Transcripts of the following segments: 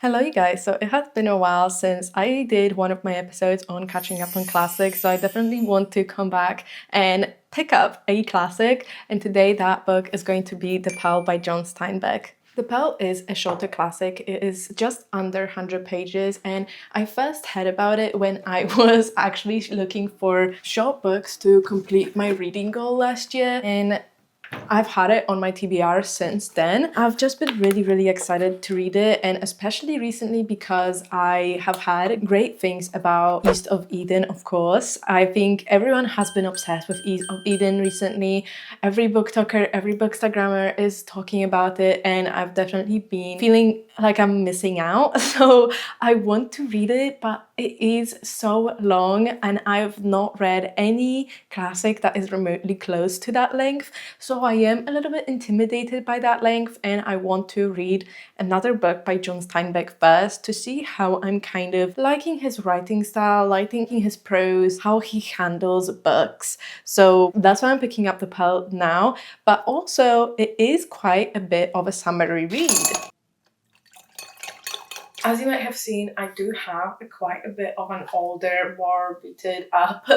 Hello, you guys. So it has been a while since I did one of my episodes on catching up on classics. So I definitely want to come back and pick up a classic. And today that book is going to be The Pearl by John Steinbeck. The Pearl is a shorter classic. It is just under 100 pages, and I first heard about it when I was actually looking for short books to complete my reading goal last year. And I've had it on my TBR since then. I've just been really excited to read it, and especially recently because I have had great things about East of Eden, of course. I think everyone has been obsessed with East of Eden recently. Every booktalker, every bookstagrammer is talking about it, and I've definitely been feeling like I'm missing out. So I want to read it, but it is so long, and I've not read any classic that is remotely close to that length. So I am a little bit intimidated by that length, and I want to read another book by John Steinbeck first to see how I'm kind of liking his writing style, liking his prose, how he handles books. So that's why I'm picking up The Pearl now, but also it is quite a bit of a summary read. As you might have seen, I do have quite a bit of an older, more beaten up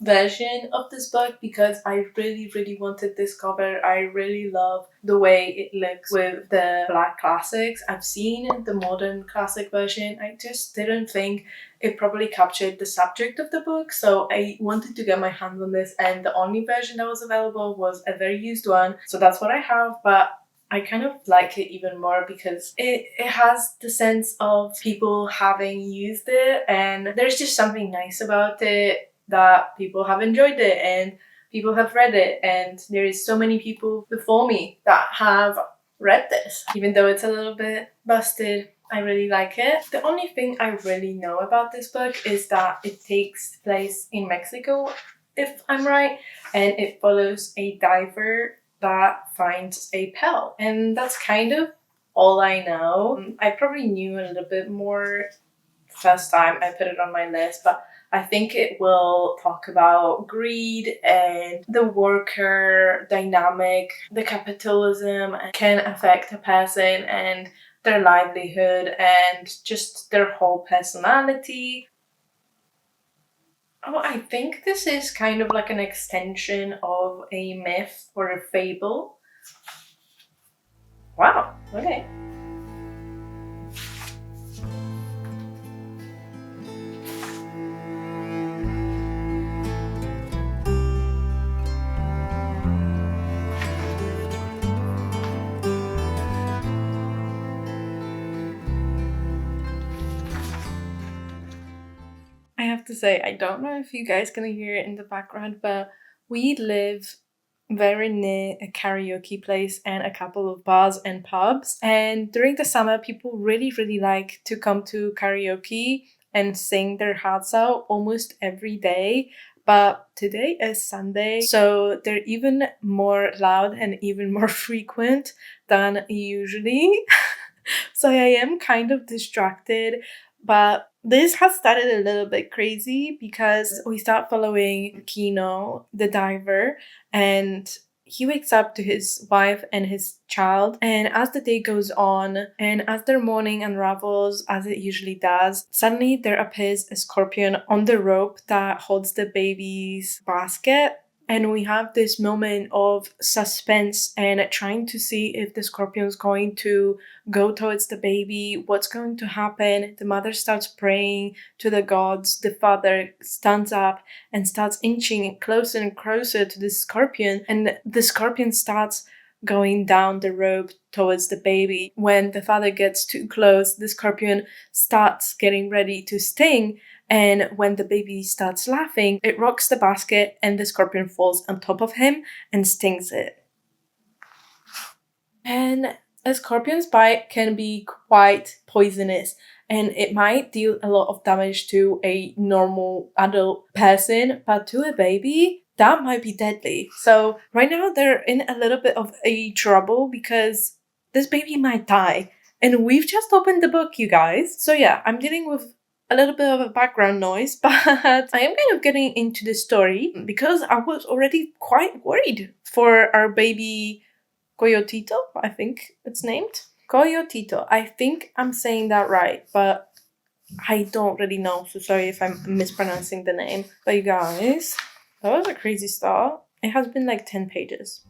version of this book because I really wanted this cover. I really love the way it looks with the black classics. I've seen the modern classic version. I just didn't think it probably captured the subject of the book, so I wanted to get my hands on this, and the only version that was available was a very used one. So that's what I have, but I kind of like it even more because it has the sense of people having used it, and there's just something nice about it that people have enjoyed it and people have read it, and there is so many people before me that have read this. Even though it's a little bit busted, I really like it. The only thing I really know about this book is that it takes place in Mexico, if I'm right, and it follows a diver that finds a pearl. And that's kind of all I know. I probably knew a little bit more first time I put it on my list, but I think it will talk about greed and the worker dynamic, the capitalism can affect a person and their livelihood and just their whole personality. Oh, I think this is kind of like an extension of a myth or a fable. Wow, okay. I have to say, I don't know if you guys can hear it in the background, but we live very near a karaoke place and a couple of bars and pubs. And during the summer, people really like to come to karaoke and sing their hearts out almost every day. But today is Sunday, so they're even more loud and even more frequent than usually. So I am kind of distracted, but this has started a little bit crazy because we start following Kino, the diver, and he wakes up to his wife and his child. And as the day goes on, and as their morning unravels, as it usually does, suddenly there appears a scorpion on the rope that holds the baby's basket. And we have this moment of suspense and trying to see if the scorpion's going to go towards the baby, what's going to happen. The mother starts praying to the gods. The father stands up and starts inching closer and closer to the scorpion. And the scorpion starts going down the rope towards the baby. When the father gets too close, the scorpion starts getting ready to sting. And when the baby starts laughing, it rocks the basket and the scorpion falls on top of him and stings it. And a scorpion's bite can be quite poisonous, and it might deal a lot of damage to a normal adult person, but to a baby, that might be deadly. So right now they're in a little bit of a trouble because this baby might die. And we've just opened the book, you guys. So yeah, I'm dealing with a little bit of a background noise, but I am kind of getting into the story because I was already quite worried for our baby Coyotito, I think it's named. Coyotito. I think I'm saying that right, but I don't really know, so sorry if I'm mispronouncing the name. But you guys, that was a crazy start. It has been like 10 pages.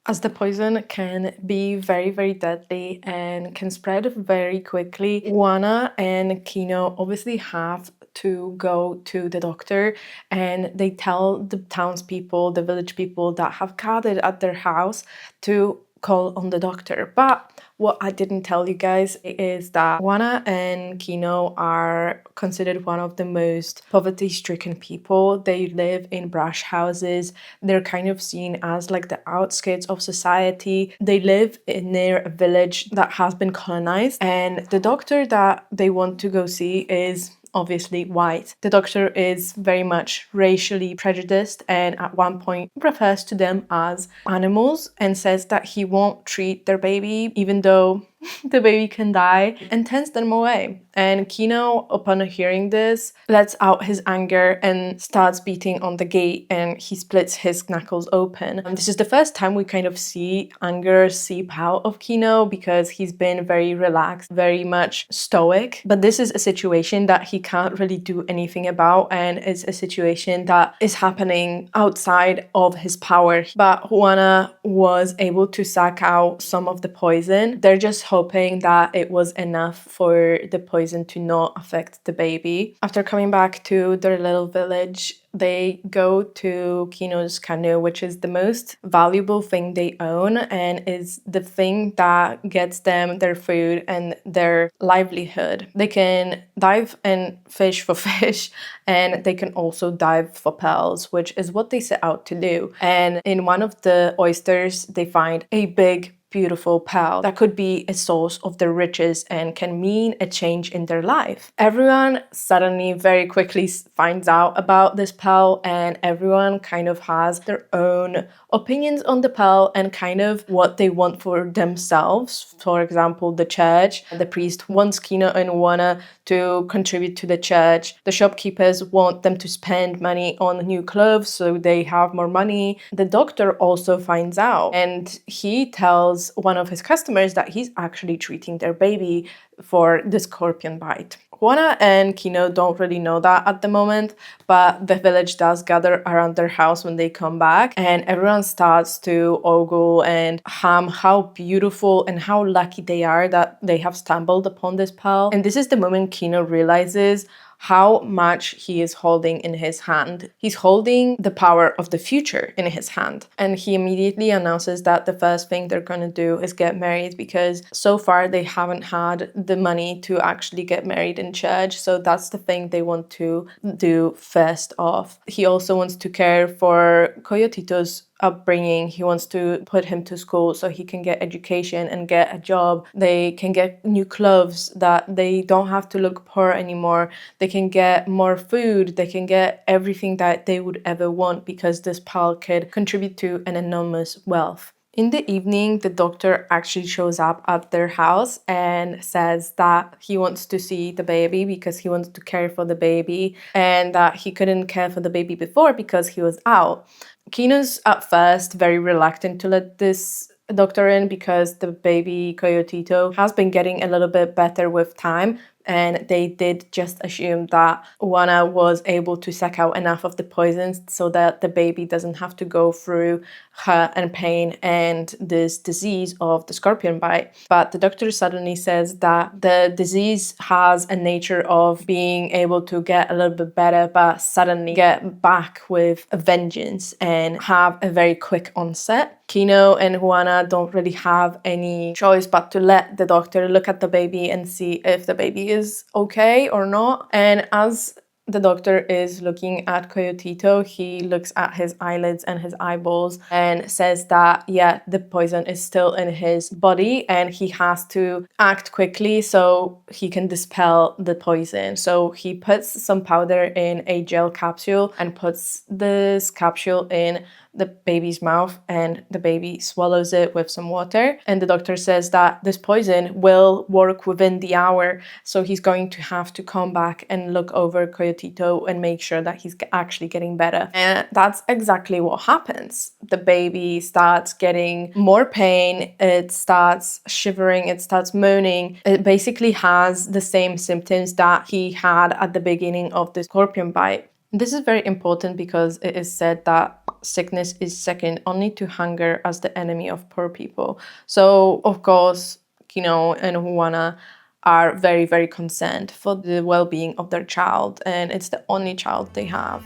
As the poison can be very, very deadly and can spread very quickly, Juana and Kino obviously have to go to the doctor, and they tell the townspeople, the village people that have gathered at their house to call on the doctor. But what I didn't tell you guys is that Juana and Kino are considered one of the most poverty-stricken people. They live in brush houses. They're kind of seen as like the outskirts of society. They live near a village that has been colonized, and the doctor that they want to go see is obviously white. The doctor is very much racially prejudiced and at one point refers to them as animals and says that he won't treat their baby even though the baby can die, and turns them away. And Kino, upon hearing this, lets out his anger and starts beating on the gate, and he splits his knuckles open. And this is the first time we kind of see anger seep out of Kino, because he's been very relaxed, very much stoic. But this is a situation that he can't really do anything about, and it's a situation that is happening outside of his power. But Juana was able to suck out some of the poison. They're just hoping that it was enough for the poison to not affect the baby. After coming back to their little village, they go to Kino's canoe, which is the most valuable thing they own and is the thing that gets them their food and their livelihood. They can dive and fish for fish, and they can also dive for pearls, which is what they set out to do. And in one of the oysters, they find a big, beautiful pearl that could be a source of their riches and can mean a change in their life. Everyone suddenly very quickly finds out about this pearl, and everyone kind of has their own opinions on the pearl and kind of what they want for themselves. For example, the church. The priest wants Kino and Juana to contribute to the church. The shopkeepers want them to spend money on new clothes so they have more money. The doctor also finds out, and he tells one of his customers that he's actually treating their baby for the scorpion bite. Juana and Kino don't really know that at the moment, but the village does gather around their house when they come back, and everyone starts to ogle and ham how beautiful and how lucky they are that they have stumbled upon this pearl. And this is the moment Kino realizes how much he is holding in his hand. He's holding the power of the future in his hand. And he immediately announces that the first thing they're going to do is get married, because so far they haven't had the money to actually get married in church. So that's the thing they want to do first off. He also wants to care for Coyotito's upbringing. He wants to put him to school so he can get education and get a job. They can get new clothes, that they don't have to look poor anymore. They can get more food. They can get everything that they would ever want, because this pearl could contribute to an enormous wealth. In the evening, the doctor actually shows up at their house and says that he wants to see the baby because he wants to care for the baby, and that he couldn't care for the baby before because he was out. Kino's at first very reluctant to let this doctor in, because the baby Coyotito has been getting a little bit better with time, and they did just assume that Juana was able to suck out enough of the poisons so that the baby doesn't have to go through hurt and pain and this disease of the scorpion bite. But the doctor suddenly says that the disease has a nature of being able to get a little bit better, but suddenly get back with a vengeance and have a very quick onset. Kino and Juana don't really have any choice but to let the doctor look at the baby and see if the baby is okay or not. And as the doctor is looking at Coyotito, he looks at his eyelids and his eyeballs and says that, yeah, the poison is still in his body and he has to act quickly so he can dispel the poison. So he puts some powder in a gel capsule and puts this capsule in the baby's mouth and the baby swallows it with some water. And the doctor says that this poison will work within the hour. So he's going to have to come back and look over Coyotito and make sure that he's actually getting better. And that's exactly what happens. The baby starts getting more pain. It starts shivering. It starts moaning. It basically has the same symptoms that he had at the beginning of the scorpion bite. This is very important because it is said that sickness is second only to hunger as the enemy of poor people. So, of course, Kino and Juana are very, very concerned for the well-being of their child, and it's the only child they have.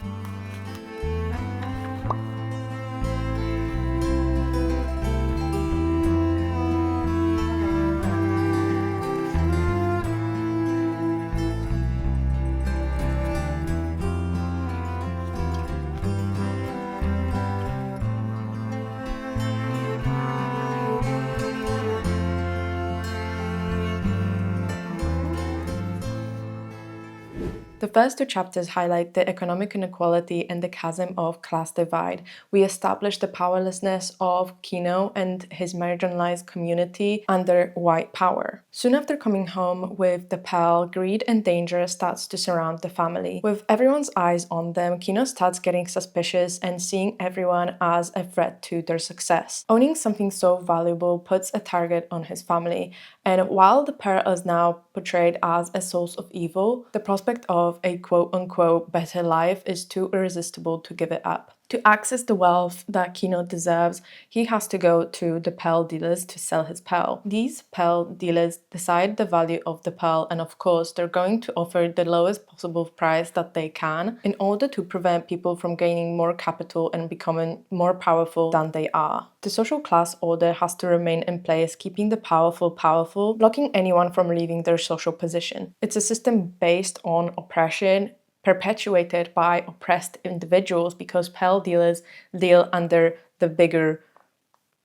The first two chapters highlight the economic inequality and the chasm of class divide. We establish the powerlessness of Kino and his marginalized community under white power. Soon after coming home with the Pearl, greed and danger starts to surround the family. With everyone's eyes on them, Kino starts getting suspicious and seeing everyone as a threat to their success. Owning something so valuable puts a target on his family, and while the Pearl is now portrayed as a source of evil, the prospect of a quote-unquote better life is too irresistible to give it up. To access the wealth that Kino deserves, he has to go to the pearl dealers to sell his pearl. These pearl dealers decide the value of the pearl, and of course they're going to offer the lowest possible price that they can in order to prevent people from gaining more capital and becoming more powerful than they are. The social class order has to remain in place, keeping the powerful powerful, blocking anyone from leaving their social position. It's a system based on oppression, perpetuated by oppressed individuals, because pearl dealers deal under the bigger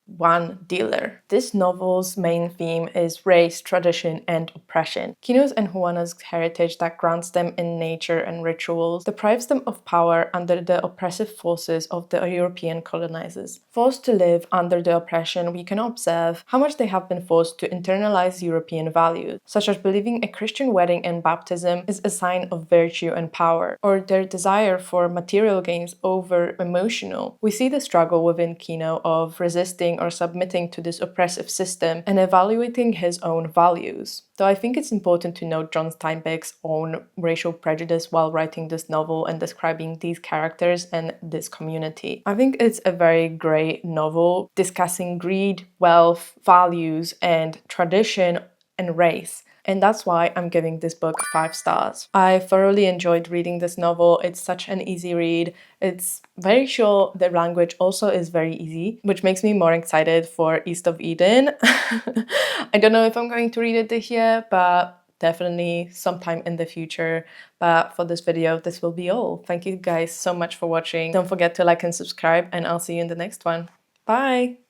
one dealer. This novel's main theme is race, tradition, and oppression. Kino's and Juana's heritage that grounds them in nature and rituals deprives them of power under the oppressive forces of the European colonizers. Forced to live under the oppression, we can observe how much they have been forced to internalize European values, such as believing a Christian wedding and baptism is a sign of virtue and power, or their desire for material gains over emotional. We see the struggle within Kino of resisting or submitting to this oppressive system and evaluating his own values. Though I think it's important to note John Steinbeck's own racial prejudice while writing this novel and describing these characters and this community. I think it's a very great novel discussing greed, wealth, values, and tradition and race. And that's why I'm giving this book 5 stars. I thoroughly enjoyed reading this novel. It's such an easy read. It's very short. The language also is very easy, which makes me more excited for East of Eden. I don't know if I'm going to read it this year, but definitely sometime in the future. But for this video, this will be all. Thank you guys so much for watching. Don't forget to like and subscribe, and I'll see you in the next one. Bye!